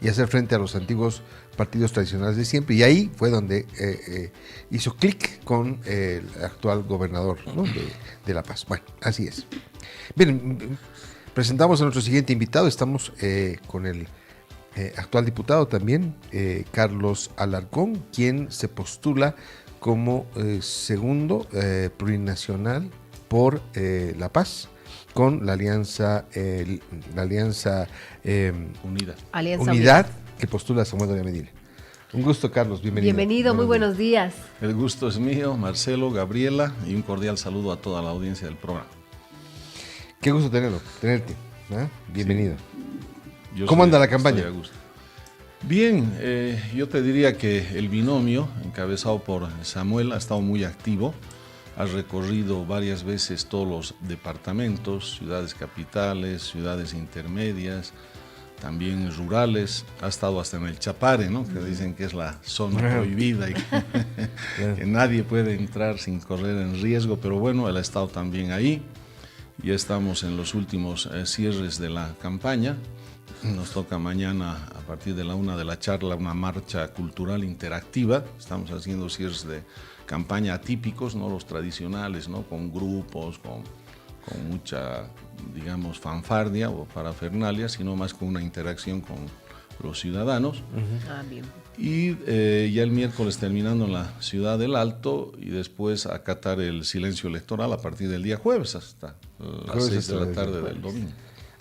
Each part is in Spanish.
y hacer frente a los antiguos partidos tradicionales de siempre. Y ahí fue donde hizo clic con el actual gobernador, ¿no?, de La Paz. Bueno, así es. Bien, presentamos a nuestro siguiente invitado. Estamos con el actual diputado también, Carlos Alarcón, quien se postula como segundo plurinacional por La Paz, con la alianza Unidad, que postula Samuel Doria Medina. Un gusto, Carlos, bienvenido. Bienvenido, muy buenos días. El gusto es mío, Marcelo, Gabriela, y un cordial saludo a toda la audiencia del programa. Qué gusto tenerte. ¿Eh? Bienvenido. Sí. ¿Cómo anda la campaña? Bien, yo te diría que el binomio, encabezado por Samuel, ha estado muy activo. Ha recorrido varias veces todos los departamentos, ciudades capitales, ciudades intermedias, también rurales. Ha estado hasta en el Chapare, ¿no?, que dicen que es la zona prohibida y que nadie puede entrar sin correr en riesgo, pero bueno, él ha estado también ahí. Ya estamos en los últimos cierres de la campaña. Nos toca mañana, a partir de la 1 de la charla, una marcha cultural interactiva. Estamos haciendo cierres de campaña atípicos, no los tradicionales, ¿no?, con grupos, con mucha, digamos, fanfardia o parafernalia, sino más con una interacción con los ciudadanos. Bien. Y ya el miércoles terminando en la Ciudad del Alto, y después acatar el silencio electoral a partir del día jueves hasta las 6 de la tarde del domingo.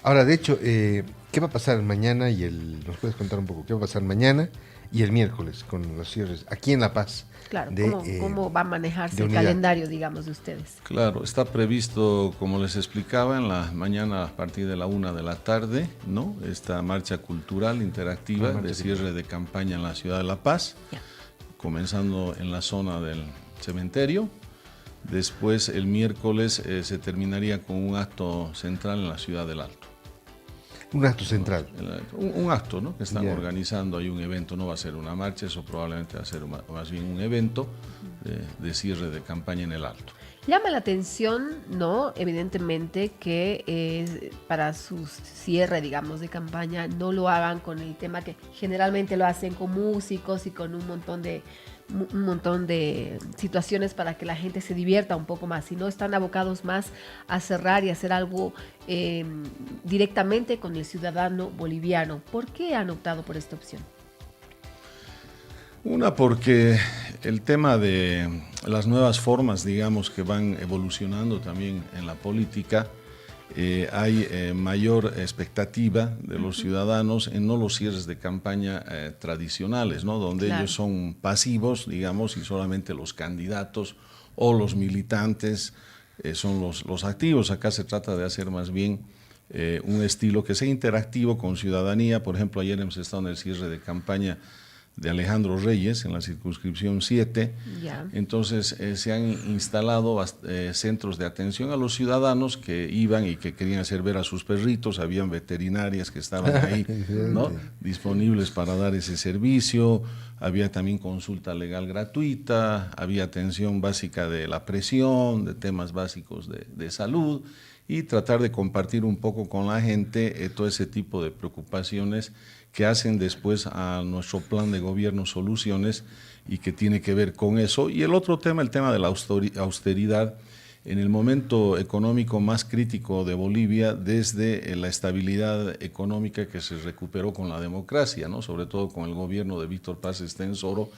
Ahora, de hecho, ¿qué va a pasar mañana nos puedes contar un poco qué va a pasar mañana y el miércoles con los cierres aquí en La Paz? Claro, ¿cómo va a manejarse el calendario, digamos, de ustedes? Claro, está previsto, como les explicaba, en la mañana a partir de la 1 de la tarde, ¿no?, esta marcha cultural interactiva de cierre de campaña en la ciudad de La Paz, comenzando en la zona del cementerio. Después, el miércoles, se terminaría con un acto central en la ciudad del Alto. Un acto central. Un acto, ¿no?, que están organizando. Hay un evento, no va a ser una marcha, eso probablemente va a ser más bien un evento de cierre de campaña en el Alto. Llama la atención, ¿no?, evidentemente, que para su cierre, digamos, de campaña no lo hagan con el tema que generalmente lo hacen con músicos y con un montón de situaciones para que la gente se divierta un poco más, sino están abocados más a cerrar y hacer algo directamente con el ciudadano boliviano. ¿Por qué han optado por esta opción? Una, porque el tema de las nuevas formas, digamos, que van evolucionando también en la política, hay mayor expectativa de los ciudadanos en no los cierres de campaña tradicionales, ¿no?, donde ellos son pasivos, digamos, y solamente los candidatos o los militantes son los activos. Acá se trata de hacer más bien un estilo que sea interactivo con ciudadanía. Por ejemplo, ayer hemos estado en el cierre de campaña de Alejandro Reyes en la circunscripción 7. Entonces se han instalado centros de atención a los ciudadanos que iban y que querían hacer ver a sus perritos. Habían veterinarias que estaban ahí, ¿no?, disponibles para dar ese servicio. Había también consulta legal gratuita, había atención básica de la presión, de temas básicos de salud, y tratar de compartir un poco con la gente todo ese tipo de preocupaciones que hacen después a nuestro plan de gobierno soluciones, y que tiene que ver con eso. Y el otro tema, el tema de la austeridad, en el momento económico más crítico de Bolivia, desde la estabilidad económica que se recuperó con la democracia, ¿no?, sobre todo con el gobierno de Víctor Paz Estenssoro,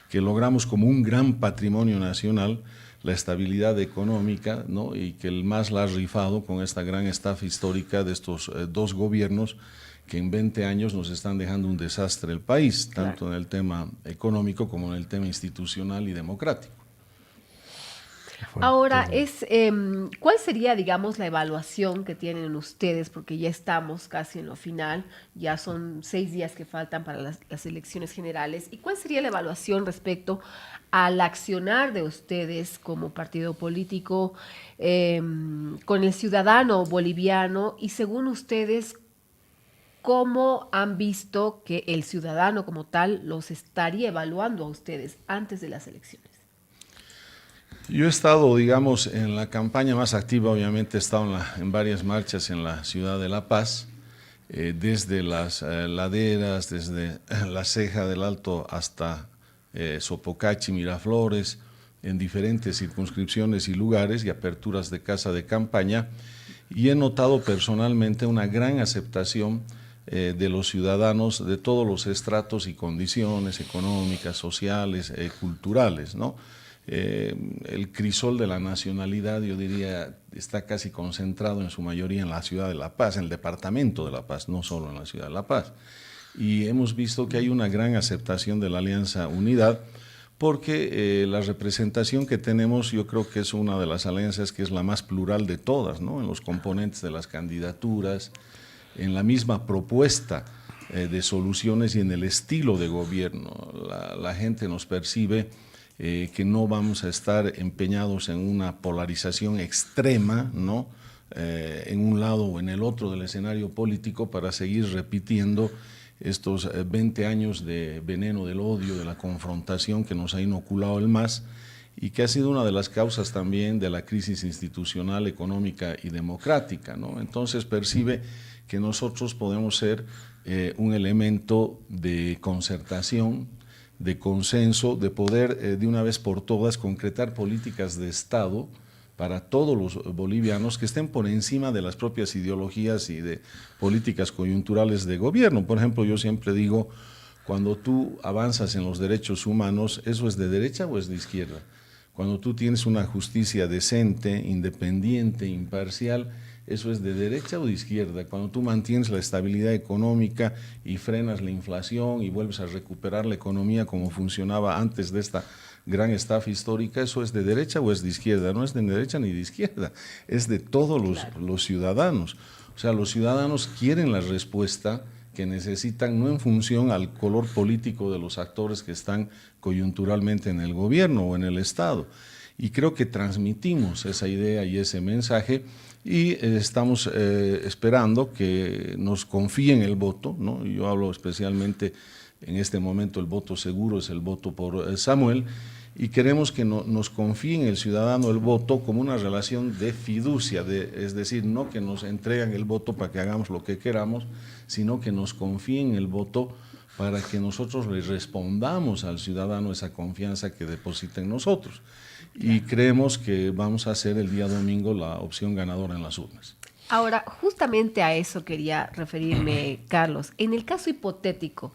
que logramos como un gran patrimonio nacional la estabilidad económica, ¿no?, y que el MAS la ha rifado con esta gran estafa histórica de estos dos gobiernos que en 20 años nos están dejando un desastre el país, tanto en el tema económico como en el tema institucional y democrático. Ahora, ¿cuál sería, digamos, la evaluación que tienen ustedes? Porque ya estamos casi en lo final, ya son 6 días que faltan para las elecciones generales. ¿Y cuál sería la evaluación respecto al accionar de ustedes como partido político con el ciudadano boliviano? Y según ustedes, ¿cómo han visto que el ciudadano como tal los estaría evaluando a ustedes antes de las elecciones? Yo he estado, digamos, en la campaña más activa. Obviamente he estado en varias marchas en la ciudad de La Paz, desde las laderas, desde la Ceja del Alto hasta Sopocachi, Miraflores, en diferentes circunscripciones y lugares y aperturas de casa de campaña, y he notado personalmente una gran aceptación de los ciudadanos de todos los estratos y condiciones económicas, sociales, culturales, ¿no? El crisol de la nacionalidad, yo diría, está casi concentrado en su mayoría en la ciudad de La Paz, en el departamento de La Paz, no solo en la ciudad de La Paz. Y hemos visto que hay una gran aceptación de la Alianza Unidad, porque la representación que tenemos, yo creo que es una de las alianzas que es la más plural de todas, ¿no? En los componentes de las candidaturas, en la misma propuesta de soluciones y en el estilo de gobierno. La gente nos percibe que no vamos a estar empeñados en una polarización extrema, ¿no? En un lado o en el otro del escenario político para seguir repitiendo estos 20 años de veneno del odio, de la confrontación que nos ha inoculado el MAS y que ha sido una de las causas también de la crisis institucional, económica y democrática, ¿no? Entonces percibe que nosotros podemos ser un elemento de concertación, de consenso, de poder de una vez por todas concretar políticas de Estado para todos los bolivianos que estén por encima de las propias ideologías y de políticas coyunturales de gobierno. Por ejemplo, yo siempre digo, cuando tú avanzas en los derechos humanos, ¿eso es de derecha o es de izquierda? Cuando tú tienes una justicia decente, independiente, imparcial, ¿eso es de derecha o de izquierda? Cuando tú mantienes la estabilidad económica y frenas la inflación y vuelves a recuperar la economía como funcionaba antes de esta gran estafa histórica, ¿eso es de derecha o es de izquierda? No es de derecha ni de izquierda, es de todos los ciudadanos. O sea, los ciudadanos quieren la respuesta que necesitan, no en función al color político de los actores que están coyunturalmente en el gobierno o en el Estado. Y creo que transmitimos esa idea y ese mensaje y estamos esperando que nos confíen el voto, ¿no? Yo hablo especialmente en este momento, el voto seguro es el voto por Samuel, y queremos que nos confíen el ciudadano el voto como una relación de fiducia, es decir, no que nos entregan el voto para que hagamos lo que queramos, sino que nos confíen el voto para que nosotros le respondamos al ciudadano esa confianza que deposita en nosotros. Y creemos que vamos a hacer el día domingo la opción ganadora en las urnas. Ahora, justamente a eso quería referirme, Carlos. En el caso hipotético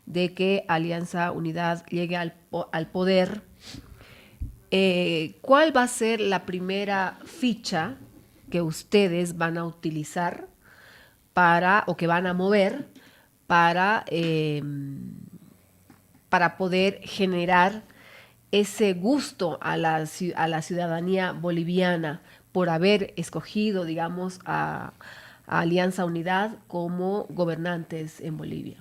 de que Alianza Unidad llegue al poder, ¿cuál va a ser la primera ficha que ustedes van a utilizar o que van a mover para poder generar ese gusto a la ciudadanía boliviana por haber escogido, digamos, a Alianza Unidad como gobernantes en Bolivia?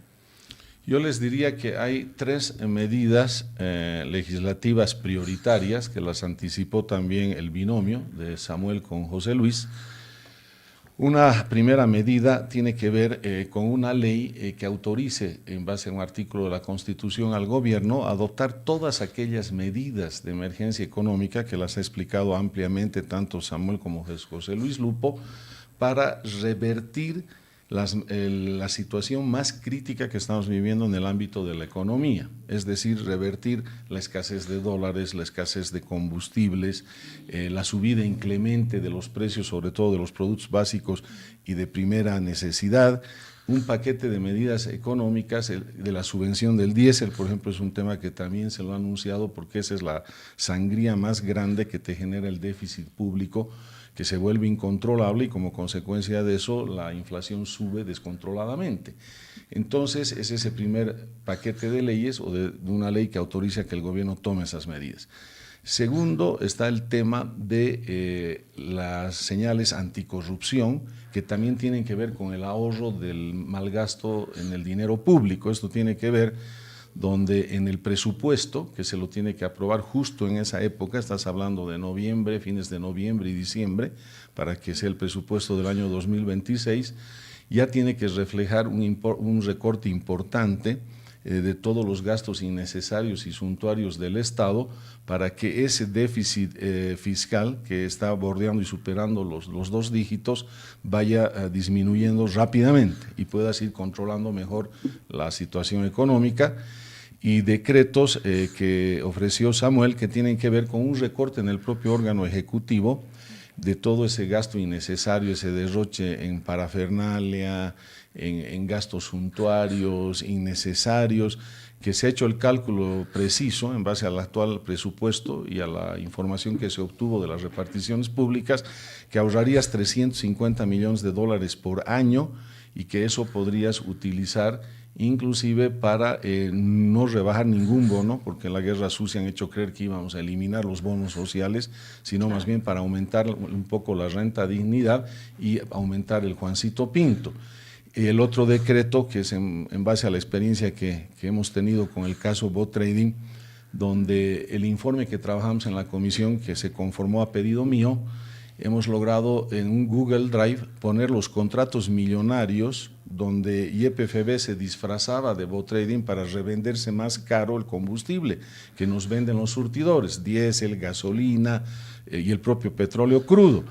Yo les diría que hay 3 medidas legislativas prioritarias que las anticipó también el binomio de Samuel con José Luis. Una primera medida tiene que ver con una ley que autorice, en base a un artículo de la Constitución, al gobierno a adoptar todas aquellas medidas de emergencia económica que las ha explicado ampliamente tanto Samuel como José Luis Lupo, para revertir la situación más crítica que estamos viviendo en el ámbito de la economía, es decir, revertir la escasez de dólares, la escasez de combustibles, la subida inclemente de los precios, sobre todo de los productos básicos y de primera necesidad, un paquete de medidas económicas, de la subvención del diésel, por ejemplo, es un tema que también se lo ha anunciado porque esa es la sangría más grande que te genera el déficit público, que se vuelve incontrolable y como consecuencia de eso la inflación sube descontroladamente. Entonces es ese primer paquete de leyes o de una ley que autoriza que el gobierno tome esas medidas. Segundo, está el tema de las señales anticorrupción, que también tienen que ver con el ahorro del mal gasto en el dinero público. Esto tiene que ver donde en el presupuesto, que se lo tiene que aprobar justo en esa época, estás hablando de noviembre, fines de noviembre y diciembre, para que sea el presupuesto del año 2026, ya tiene que reflejar un recorte importante de todos los gastos innecesarios y suntuarios del Estado para que ese déficit fiscal que está bordeando y superando los 2 dígitos vaya disminuyendo rápidamente y puedas ir controlando mejor la situación económica. Y decretos que ofreció Samuel que tienen que ver con un recorte en el propio órgano ejecutivo de todo ese gasto innecesario, ese derroche en parafernalia, en gastos suntuarios, innecesarios, que se ha hecho el cálculo preciso en base al actual presupuesto y a la información que se obtuvo de las reparticiones públicas, que ahorrarías $350 millones por año y que eso podrías utilizar inclusive para no rebajar ningún bono, porque en la guerra sucia han hecho creer que íbamos a eliminar los bonos sociales, sino más bien para aumentar un poco la renta dignidad y aumentar el Juancito Pinto. El otro decreto, que es en base a la experiencia que hemos tenido con el caso Bot Trading, donde el informe que trabajamos en la comisión, que se conformó a pedido mío, hemos logrado en un Google Drive poner los contratos millonarios donde YPFB se disfrazaba de bot trading para revenderse más caro el combustible que nos venden los surtidores, diésel, gasolina y el propio petróleo crudo.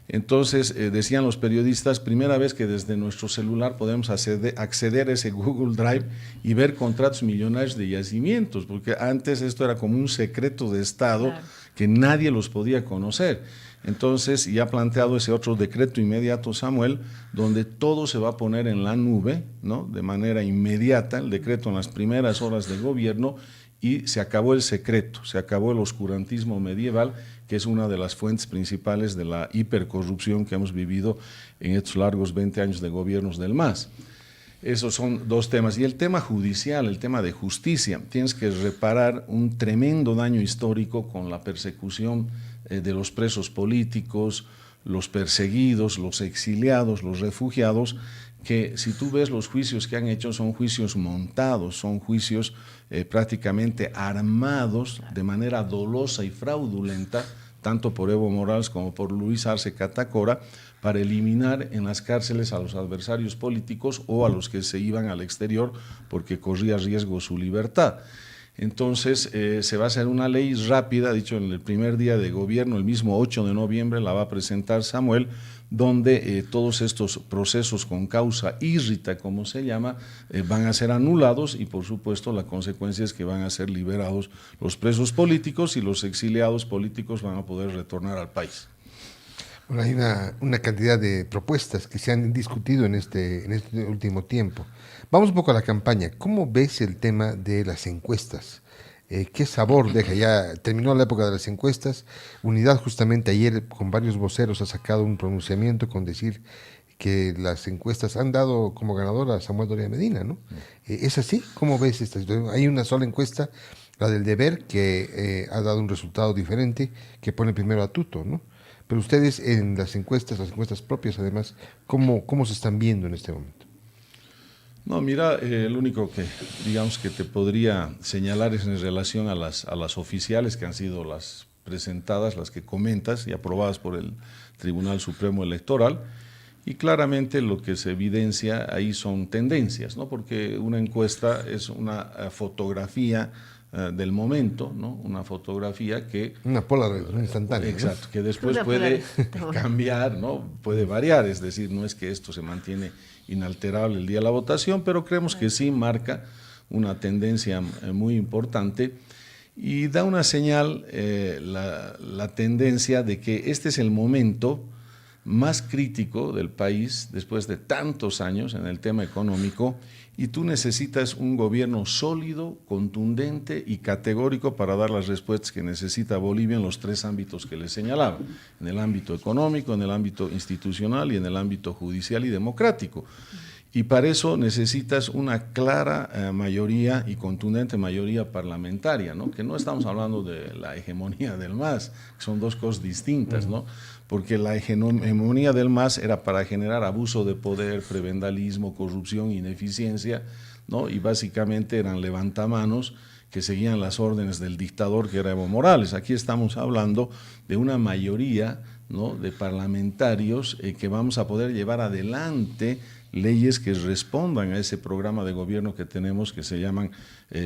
Entonces, decían los periodistas, primera vez que desde nuestro celular podemos acceder a ese Google Drive y ver contratos millonarios de yacimientos, porque antes esto era como un secreto de Estado, claro, que nadie los podía conocer. Entonces, ya ha planteado ese otro decreto inmediato, Samuel, donde todo se va a poner en la nube, ¿no?, de manera inmediata, el decreto en las primeras horas del gobierno, y se acabó el secreto, se acabó el oscurantismo medieval, que es una de las fuentes principales de la hipercorrupción que hemos vivido en estos largos 20 años de gobiernos del MAS. Esos son 2 temas. Y el tema judicial, el tema de justicia, tienes que reparar un tremendo daño histórico con la persecución de los presos políticos, los perseguidos, los exiliados, los refugiados, que si tú ves los juicios que han hecho son juicios montados, son juicios prácticamente armados de manera dolosa y fraudulenta, tanto por Evo Morales como por Luis Arce Catacora, para eliminar en las cárceles a los adversarios políticos o a los que se iban al exterior porque corría riesgo su libertad. Entonces, se va a hacer una ley rápida, dicho en el primer día de gobierno, el mismo 8 de noviembre la va a presentar Samuel, donde todos estos procesos con causa írrita, como se llama, van a ser anulados y, por supuesto, la consecuencia es que van a ser liberados los presos políticos y los exiliados políticos van a poder retornar al país. Bueno, hay una cantidad de propuestas que se han discutido en este último tiempo. Vamos un poco a la campaña. ¿Cómo ves el tema de las encuestas? ¿Qué sabor deja? Ya terminó la época de las encuestas. Unidad justamente ayer con varios voceros ha sacado un pronunciamiento con decir que las encuestas han dado como ganador a Samuel Doria Medina, ¿no? ¿Es así? ¿Cómo ves esta situación? Hay una sola encuesta, la del Deber, que ha dado un resultado diferente, que pone primero a Tuto, ¿no? Pero ustedes en las encuestas propias además, ¿cómo se están viendo en este momento? No, mira, el único que, digamos, que te podría señalar es en relación a las oficiales que han sido las presentadas, las que comentas y aprobadas por el Tribunal Supremo Electoral, y claramente lo que se evidencia ahí son tendencias, ¿no? Porque una encuesta es una fotografía del momento, ¿no? Una fotografía que… Una Polaroid, una instantánea. Exacto, ¿no? que después puede cambiar, ¿no? Puede variar, es decir, no es que esto se mantiene inalterable el día de la votación, pero creemos que sí marca una tendencia muy importante y da una señal, la tendencia de que este es el momento más crítico del país después de tantos años en el tema económico y tú necesitas un gobierno sólido, contundente y categórico para dar las respuestas que necesita Bolivia en los 3 ámbitos que les señalaba, en el ámbito económico, en el ámbito institucional y en el ámbito judicial y democrático. Y para eso necesitas una clara mayoría y contundente mayoría parlamentaria, ¿no? Que no estamos hablando de la hegemonía del MAS, que son 2 cosas distintas, ¿no? Porque la hegemonía del MAS era para generar abuso de poder, prebendalismo, corrupción, ineficiencia, ¿no? Y básicamente eran levantamanos que seguían las órdenes del dictador que era Evo Morales. Aquí estamos hablando de una mayoría, ¿no?, de parlamentarios que vamos a poder llevar adelante leyes que respondan a ese programa de gobierno que tenemos que se llaman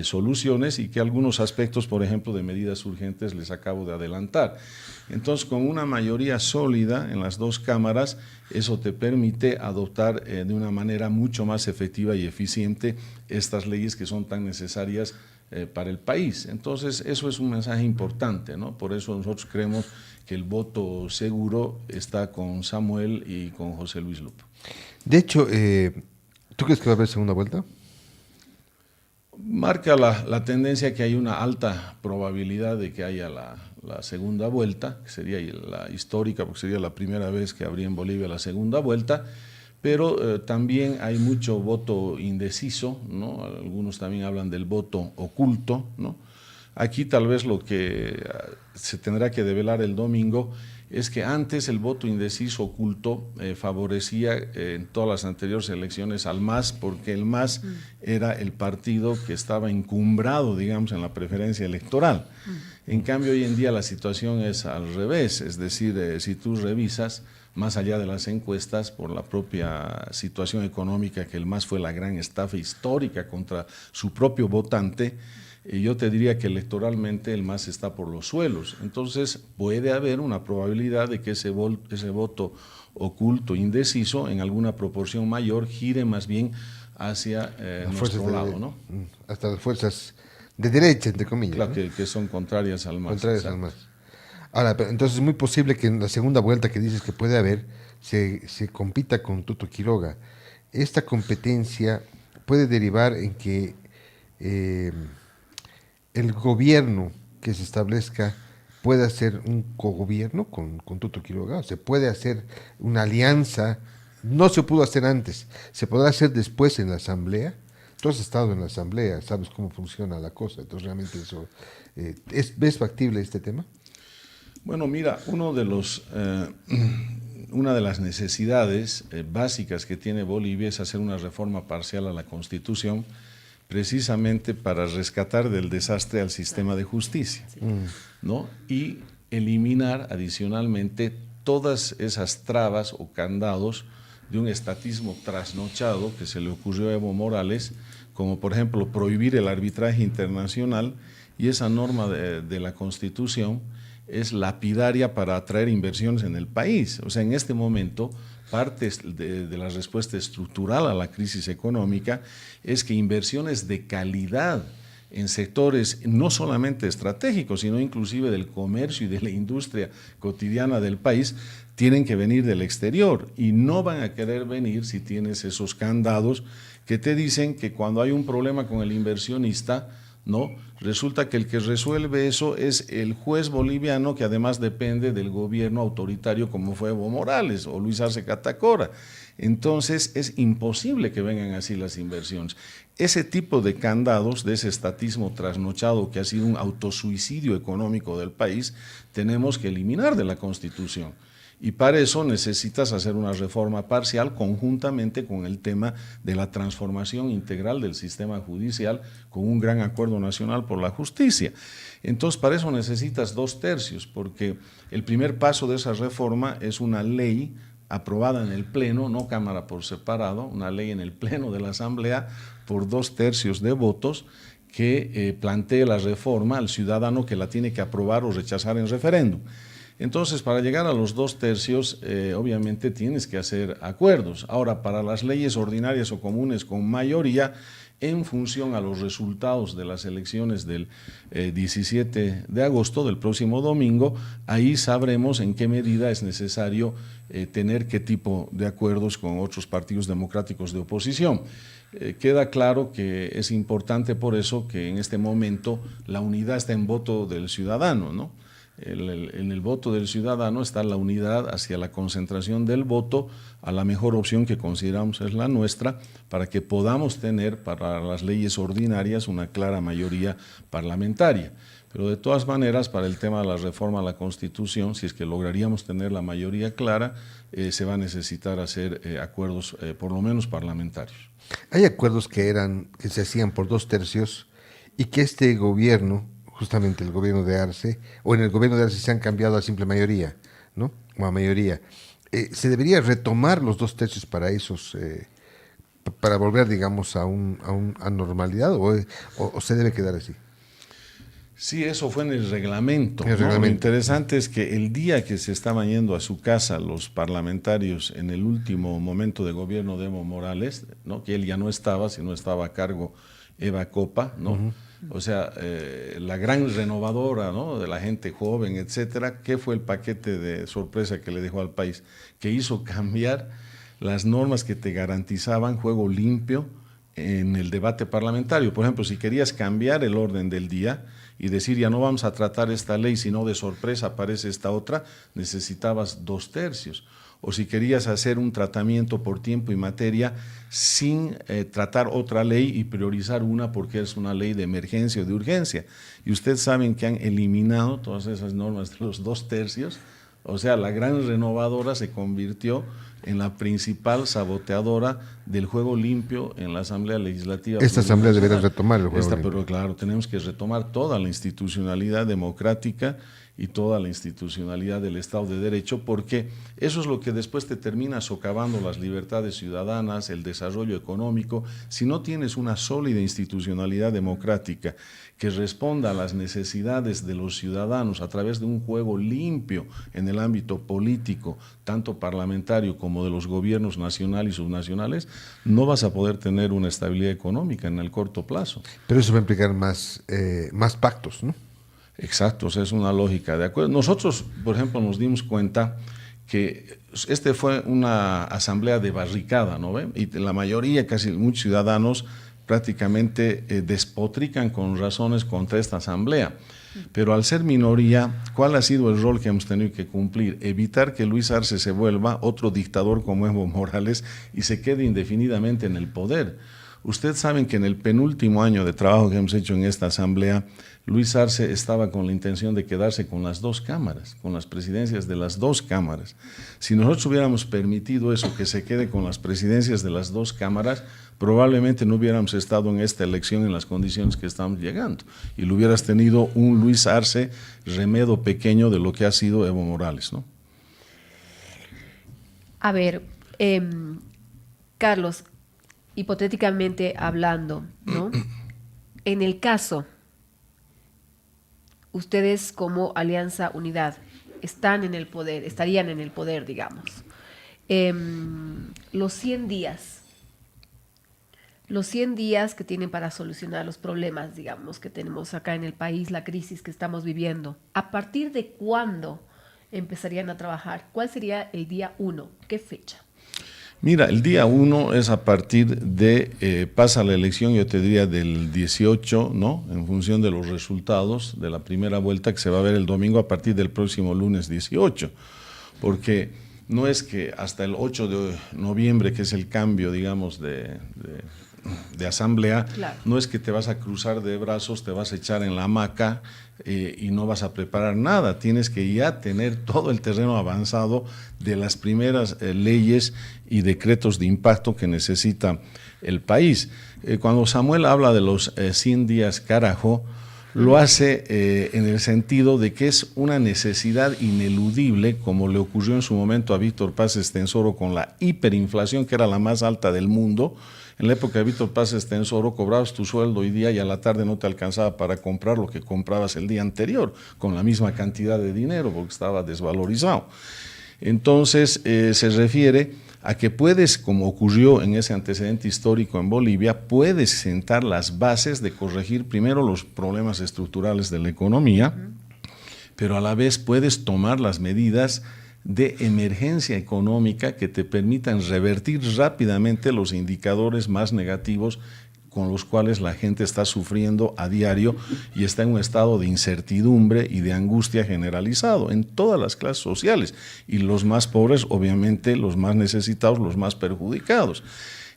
soluciones y que algunos aspectos, por ejemplo, de medidas urgentes les acabo de adelantar. Entonces, con una mayoría sólida en las dos cámaras, eso te permite adoptar de una manera mucho más efectiva y eficiente estas leyes que son tan necesarias para el país. Entonces, eso es un mensaje importante, ¿no? Por eso nosotros creemos que el voto seguro está con Samuel y con José Luis Lupo. De hecho, ¿tú crees que va a haber segunda vuelta? Marca la tendencia que hay una alta probabilidad de que haya la segunda vuelta, que sería la histórica, porque sería la primera vez que habría en Bolivia la segunda vuelta, pero también hay mucho voto indeciso, ¿no? Algunos también hablan del voto oculto, ¿no? Aquí tal vez lo que se tendrá que develar el domingo es que antes el voto indeciso oculto favorecía en todas las anteriores elecciones al MAS, porque el MAS era el partido que estaba encumbrado, digamos, en la preferencia electoral. En cambio, hoy en día la situación es al revés, es decir, si tú revisas, más allá de las encuestas, por la propia situación económica, que el MAS fue la gran estafa histórica contra su propio votante, yo te diría que electoralmente el MAS está por los suelos. Entonces puede haber una probabilidad de que ese voto oculto, indeciso, en alguna proporción mayor, gire más bien hacia nuestro lado, ¿no? Hasta las fuerzas de derecha, entre comillas. Claro, ¿no? que son contrarias al MAS. Contrarias al MAS. Ahora, entonces es muy posible que en la segunda vuelta que dices que puede haber, se compita con Tuto Quiroga. Esta competencia puede derivar en que el gobierno que se establezca puede hacer un cogobierno con Tuto Quiroga, se puede hacer una alianza, no se pudo hacer antes, se podrá hacer después en la asamblea. Tú has estado en la asamblea, sabes cómo funciona la cosa, entonces realmente eso, ¿ves factible este tema? Bueno, mira, una de las necesidades básicas que tiene Bolivia es hacer una reforma parcial a la Constitución, precisamente para rescatar del desastre al sistema de justicia, ¿no? Y eliminar adicionalmente todas esas trabas o candados de un estatismo trasnochado que se le ocurrió a Evo Morales, como por ejemplo prohibir el arbitraje internacional, y esa norma de la Constitución es lapidaria para atraer inversiones en el país. O sea, en este momento, parte de la respuesta estructural a la crisis económica es que inversiones de calidad en sectores no solamente estratégicos, sino inclusive del comercio y de la industria cotidiana del país, tienen que venir del exterior y no van a querer venir si tienes esos candados que te dicen que cuando hay un problema con el inversionista, ¿no? Resulta que el que resuelve eso es el juez boliviano, que además depende del gobierno autoritario como fue Evo Morales o Luis Arce Catacora. Entonces es imposible que vengan así las inversiones. Ese tipo de candados, de ese estatismo trasnochado que ha sido un autosuicidio económico del país, tenemos que eliminar de la Constitución. Y para eso necesitas hacer una reforma parcial conjuntamente con el tema de la transformación integral del sistema judicial con un gran acuerdo nacional por la justicia. Entonces, para eso necesitas 2/3, porque el primer paso de esa reforma es una ley aprobada en el Pleno, no Cámara por separado, una ley en el Pleno de la Asamblea por 2/3 de votos que plantee la reforma al ciudadano que la tiene que aprobar o rechazar en referéndum. Entonces, para llegar a los 2/3, obviamente tienes que hacer acuerdos. Ahora, para las leyes ordinarias o comunes con mayoría, en función a los resultados de las elecciones del 17 de agosto, del próximo domingo, ahí sabremos en qué medida es necesario tener qué tipo de acuerdos con otros partidos democráticos de oposición. Queda claro que es importante por eso que en este momento la unidad está en voto del ciudadano, ¿no? En el voto del ciudadano está la unidad hacia la concentración del voto a la mejor opción que consideramos es la nuestra, para que podamos tener para las leyes ordinarias una clara mayoría parlamentaria. Pero de todas maneras, para el tema de la reforma a la Constitución, si es que lograríamos tener la mayoría clara, se va a necesitar hacer acuerdos por lo menos parlamentarios. Hay acuerdos que se hacían por 2/3 y que este gobierno, justamente el gobierno de Arce, o en el gobierno de Arce se han cambiado a simple mayoría, ¿no? O a mayoría. ¿Se debería retomar los 2/3 para esos para volver, digamos, a normalidad o se debe quedar así? Sí, eso fue en el reglamento. El ¿no? reglamento. Lo interesante es que el día que se estaban yendo a su casa los parlamentarios en el último momento de gobierno de Evo Morales, ¿no? Que él ya no estaba, sino estaba a cargo Eva Copa, ¿no? O sea, la gran renovadora, ¿no? De la gente joven, etcétera. ¿Qué fue el paquete de sorpresa que le dejó al país? Que hizo cambiar las normas que te garantizaban juego limpio en el debate parlamentario. Por ejemplo, si querías cambiar el orden del día y decir ya no vamos a tratar esta ley, sino de sorpresa aparece esta otra, necesitabas 2/3. O si querías hacer un tratamiento por tiempo y materia sin tratar otra ley y priorizar una porque es una ley de emergencia o de urgencia. Y ustedes saben que han eliminado todas esas normas de los 2/3. O sea, la gran renovadora se convirtió en la principal saboteadora del juego limpio en la Asamblea Legislativa. Esta Asamblea debería retomar el juego limpio. Pero claro, tenemos que retomar toda la institucionalidad democrática y toda la institucionalidad del Estado de Derecho, porque eso es lo que después te termina socavando las libertades ciudadanas, el desarrollo económico. Si no tienes una sólida institucionalidad democrática que responda a las necesidades de los ciudadanos a través de un juego limpio en el ámbito político, tanto parlamentario como de los gobiernos nacional y subnacionales, no vas a poder tener una estabilidad económica en el corto plazo. Pero eso va a implicar más pactos, ¿no? Exacto, o sea, es una lógica, ¿de acuerdo? Nosotros, por ejemplo, nos dimos cuenta que fue una asamblea de barricada, ¿no ve? Y la mayoría, casi muchos ciudadanos, prácticamente despotrican con razones contra esta asamblea. Pero al ser minoría, ¿cuál ha sido el rol que hemos tenido que cumplir? Evitar que Luis Arce se vuelva otro dictador como Evo Morales y se quede indefinidamente en el poder. Ustedes saben que en el penúltimo año de trabajo que hemos hecho en esta asamblea, Luis Arce estaba con la intención de quedarse con las 2 cámaras, con las presidencias de las 2 cámaras. Si nosotros hubiéramos permitido eso, que se quede con las presidencias de las 2 cámaras, probablemente no hubiéramos estado en esta elección en las condiciones que estamos llegando. Y lo hubieras tenido un Luis Arce remedio pequeño de lo que ha sido Evo Morales, ¿no? A ver, Carlos, hipotéticamente hablando, ¿no? En el caso, ustedes como Alianza Unidad estarían en el poder, digamos. Los 100 días que tienen para solucionar los problemas, digamos, que tenemos acá en el país, la crisis que estamos viviendo, ¿a partir de cuándo empezarían a trabajar? ¿Cuál sería el día 1? ¿Qué fecha? Mira, el día 1 es a partir de, pasa la elección, yo te diría del 18, ¿no? En función de los resultados de la primera vuelta que se va a ver el domingo a partir del próximo lunes 18. Porque no es que hasta el 8 de noviembre, que es el cambio, digamos, de asamblea, claro, no es que te vas a cruzar de brazos, te vas a echar en la hamaca y no vas a preparar nada. Tienes que ya tener todo el terreno avanzado de las primeras leyes y decretos de impacto que necesita el país. Cuando Samuel habla de los 100 días carajo, lo hace en el sentido de que es una necesidad ineludible, como le ocurrió en su momento a Víctor Paz Estenssoro con la hiperinflación, que era la más alta del mundo. En la época de Víctor Paz Estenssoro cobrabas tu sueldo hoy día y a la tarde no te alcanzaba para comprar lo que comprabas el día anterior, con la misma cantidad de dinero, porque estaba desvalorizado. Entonces, se refiere a que puedes, como ocurrió en ese antecedente histórico en Bolivia, puedes sentar las bases de corregir primero los problemas estructurales de la economía, pero a la vez puedes tomar las medidas de emergencia económica que te permitan revertir rápidamente los indicadores más negativos con los cuales la gente está sufriendo a diario y está en un estado de incertidumbre y de angustia generalizado en todas las clases sociales, y los más pobres, obviamente, los más necesitados, los más perjudicados.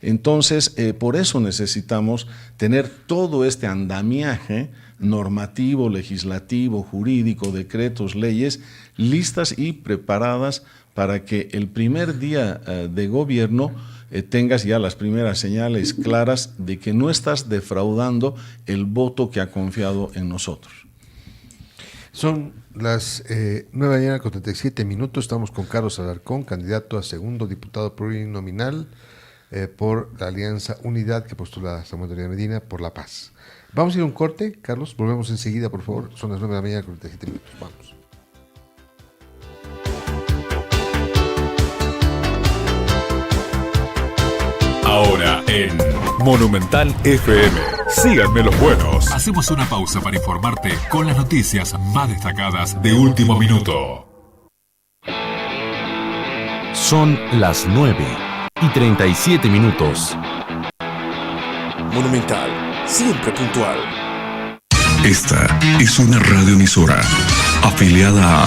Entonces, por eso necesitamos tener todo este andamiaje normativo, legislativo, jurídico, decretos, leyes, listas y preparadas para que el primer día de gobierno tengas ya las primeras señales claras de que no estás defraudando el voto que ha confiado en nosotros. Son las 9:37 a.m. Estamos con Carlos Alarcón, candidato a segundo diputado plurinominal por la Alianza Unidad que postula Samuel Doria Medina por la paz. Vamos a ir a un corte, Carlos. Volvemos enseguida, por favor. Son las 9 de la mañana, 47 minutos. Vamos. Ahora en Monumental FM. Síganme los buenos. Hacemos una pausa para informarte con las noticias más destacadas de último minuto. Son las 9:37 minutos. Monumental, siempre puntual. Esta es una radioemisora afiliada a